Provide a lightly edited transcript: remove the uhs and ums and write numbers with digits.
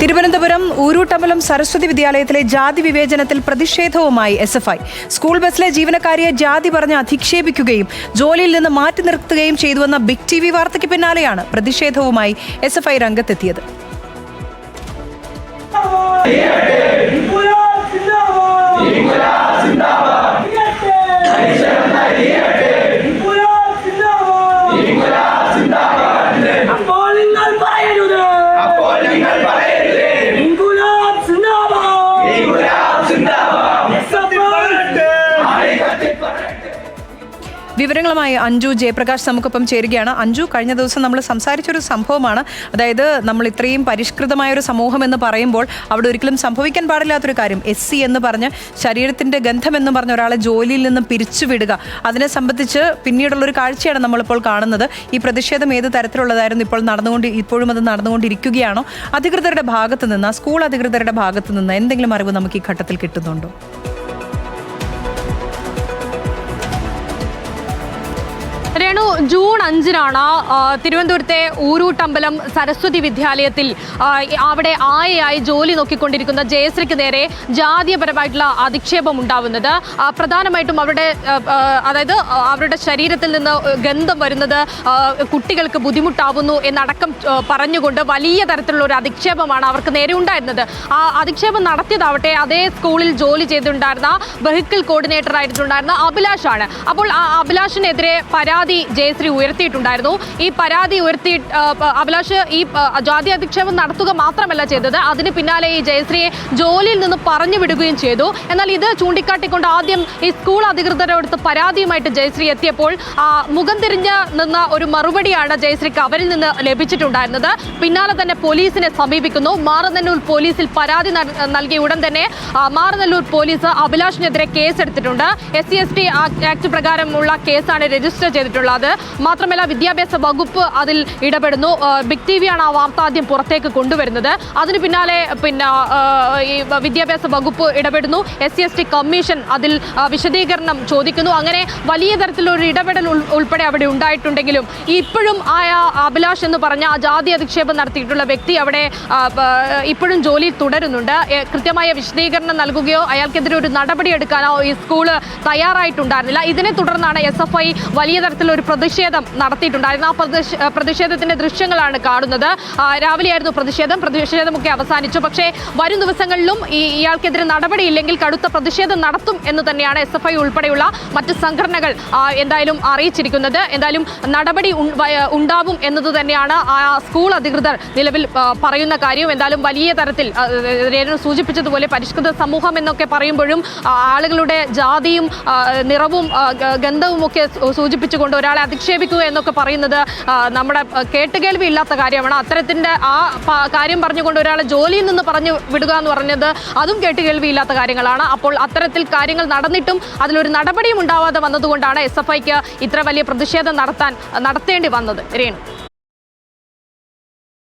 തിരുവനന്തപുരം ഊരൂട്ടമ്പലം സരസ്വതി വിദ്യാലയത്തിലെ ജാതി വിവേചനത്തിൽ പ്രതിഷേധവുമായി SFI. സ്കൂൾ ബസ്സിലെ ജീവനക്കാരിയെ ജാതി പറഞ്ഞ് അധിക്ഷേപിക്കുകയും ജോലിയിൽ നിന്ന് മാറ്റി നിർത്തുകയും ചെയ്തുവെന്ന ബിഗ് TV വാർത്തയ്ക്ക് പിന്നാലെയാണ് പ്രതിഷേധവുമായി SFI രംഗത്തെത്തിയത്. വിവരങ്ങളുമായി അഞ്ജു ജയപ്രകാശ് നമുക്കൊപ്പം ചേരുകയാണ്. അഞ്ജു, കഴിഞ്ഞ ദിവസം നമ്മൾ സംസാരിച്ചൊരു സംഭവമാണ്. അതായത് നമ്മൾ ഇത്രയും പരിഷ്കൃതമായൊരു സമൂഹം എന്ന് പറയുമ്പോൾ അവിടെ ഒരിക്കലും സംഭവിക്കാൻ പാടില്ലാത്തൊരു കാര്യം, SC എന്ന് പറഞ്ഞ് ശരീരത്തിൻ്റെ ഗന്ധം എന്ന് പറഞ്ഞ ഒരാളെ ജോലിയിൽ നിന്ന് പിരിച്ചുവിടുക. അതിനെ സംബന്ധിച്ച് പിന്നീടുള്ളൊരു കാഴ്ചയാണ് നമ്മളിപ്പോൾ കാണുന്നത്. ഈ പ്രതിഷേധം ഏത് തരത്തിലുള്ളതായിരുന്നു, ഇപ്പോഴും അത് നടന്നുകൊണ്ടിരിക്കുകയാണോ? അധികൃതരുടെ ഭാഗത്ത് നിന്ന്, സ്കൂൾ അധികൃതരുടെ ഭാഗത്ത് നിന്ന് എന്തെങ്കിലും അറിവ് നമുക്ക് ഈ ഘട്ടത്തിൽ കിട്ടുന്നുണ്ടോ? രേണു, ജൂൺ 5-നാണ് തിരുവനന്തപുരത്തെ ഊരൂട്ടമ്പലം സരസ്വതി വിദ്യാലയത്തിൽ അവിടെ ആയയായി ജോലി നോക്കിക്കൊണ്ടിരിക്കുന്ന ജയശ്രീക്ക് നേരെ ജാതീയപരമായിട്ടുള്ള അധിക്ഷേപം ഉണ്ടാവുന്നത്. പ്രധാനമായിട്ടും അവരുടെ ശരീരത്തിൽ നിന്ന് ഗന്ധം വരുന്നത് കുട്ടികൾക്ക് ബുദ്ധിമുട്ടാവുന്നു എന്നടക്കം പറഞ്ഞുകൊണ്ട് വലിയ തരത്തിലുള്ള ഒരു അധിക്ഷേപമാണ് അവർക്ക് നേരെ ഉണ്ടായിരുന്നത്. ആ അധിക്ഷേപം നടത്തിയതാവട്ടെ അതേ സ്കൂളിൽ ജോലി ചെയ്തിട്ടുണ്ടായിരുന്ന വെഹിക്കിൾ കോർഡിനേറ്റർ ആയിട്ടുണ്ടായിരുന്ന അഭിലാഷാണ്. അപ്പോൾ ആ അഭിലാഷിനെതിരെ പരാതി ജയശ്രീ ഉയർത്തിയിട്ടുണ്ടായിരുന്നു. ഈ പരാതി അഭിലാഷ് ഈ ജാതി അധിക്ഷേപം നടത്തുക മാത്രമല്ല ചെയ്തത്, അതിന് പിന്നാലെ ഈ ജയശ്രീയെ ജോലിയിൽ നിന്ന് പറഞ്ഞു വിടുകയും ചെയ്തു. എന്നാൽ ഇത് ചൂണ്ടിക്കാട്ടിക്കൊണ്ട് ആദ്യം ഈ സ്കൂൾ അധികൃതരോടുത്ത് പരാതിയുമായിട്ട് ജയശ്രീ എത്തിയപ്പോൾ മുഖം തിരിഞ്ഞ് നിന്ന ഒരു മറുപടിയാണ് ജയശ്രീക്ക് അവരിൽ നിന്ന് ലഭിച്ചിട്ടുണ്ടായിരുന്നത്. പിന്നാലെ തന്നെ പോലീസിനെ സമീപിക്കുന്നു. മാറനല്ലൂർ പോലീസിൽ പരാതി നൽകിയ ഉടൻ തന്നെ മാറനല്ലൂർ പോലീസ് അഭിലാഷിനെതിരെ കേസെടുത്തിട്ടുണ്ട്. SC/ST ആക്ട് പ്രകാരമുള്ള കേസാണ് രജിസ്റ്റർ ചെയ്തിട്ടുള്ളത്. മാത്രമല്ല വിദ്യാഭ്യാസ വകുപ്പ് അതിൽ ഇടപെടുന്നു. ബിഗ് TV ആണ് ആ വാർത്ത ആദ്യം പുറത്തേക്ക് കൊണ്ടുവരുന്നത്. അതിന് പിന്നാലെ ഈ വിദ്യാഭ്യാസ വകുപ്പ് ഇടപെടുന്നു. SC/ST കമ്മീഷൻ അതിൽ വിശദീകരണം ചോദിക്കുന്നു. അങ്ങനെ വലിയ തരത്തിലൊരു ഇടപെടൽ ഉൾപ്പെടെ അവിടെ ഉണ്ടായിട്ടുണ്ടെങ്കിലും ഇപ്പോഴും അഭിലാഷ് എന്ന് പറഞ്ഞ ആ ജാതി അധിക്ഷേപം നടത്തിയിട്ടുള്ള വ്യക്തി അവിടെ ഇപ്പോഴും ജോലിയിൽ തുടരുന്നുണ്ട്. കൃത്യമായ വിശദീകരണം നൽകുകയോ അയാൾക്കെതിരെ ഒരു നടപടി എടുക്കാനോ ഈ സ്കൂള് തയ്യാറായിട്ടുണ്ടായിരുന്നില്ല. ഇതിനെ തുടർന്നാണ് SFI വലിയ തരത്തിലൊരു പ്രതിഷേധം നടത്തിയിട്ടുണ്ടായിരുന്നു. ആ പ്രതിഷേധത്തിന്റെ ദൃശ്യങ്ങളാണ് കാണുന്നത്. രാവിലെയായിരുന്നു പ്രതിഷേധമൊക്കെ അവസാനിച്ചു. പക്ഷേ വരും ദിവസങ്ങളിലും ഇയാൾക്കെതിരെ നടപടിയില്ലെങ്കിൽ കടുത്ത പ്രതിഷേധം നടത്തും എന്ന് തന്നെയാണ് SFI ഉൾപ്പെടെയുള്ള മറ്റ് സംഘടനകൾ എന്തായാലും അറിയിച്ചിരിക്കുന്നത്. എന്തായാലും നടപടി ഉണ്ടാവും എന്നത് തന്നെയാണ് ആ സ്കൂൾ അധികൃതർ നിലവിൽ പറയുന്ന കാര്യം. എന്തായാലും വലിയ തരത്തിൽ സൂചിപ്പിച്ചതുപോലെ പരിഷ്കൃത സമൂഹം എന്നൊക്കെ പറയുമ്പോഴും ആളുകളുടെ ജാതിയും നിറവും ഗന്ധവും ഒക്കെ സൂചിപ്പിച്ചുകൊണ്ട് ഒരാളെ അധിക്ഷേപിക്കുക എന്നൊക്കെ പറയുന്നത് നമ്മുടെ കേട്ടുകേൾവി ഇല്ലാത്ത കാര്യമാണ്. അത്തരത്തിൻ്റെ ആ കാര്യം പറഞ്ഞുകൊണ്ട് ഒരാളെ ജോലിയിൽ നിന്ന് പറഞ്ഞു വിടുക എന്ന് പറഞ്ഞത് അതും കേട്ടുകേൾവി ഇല്ലാത്ത കാര്യങ്ങളാണ്. അപ്പോൾ അത്തരത്തിൽ കാര്യങ്ങൾ നടന്നിട്ടും അതിലൊരു നടപടിയും ഉണ്ടാവാതെ വന്നതുകൊണ്ടാണ് SFIക്ക് ഇത്ര വലിയ പ്രതിഷേധം നടത്തേണ്ടി വന്നത്. രേണു.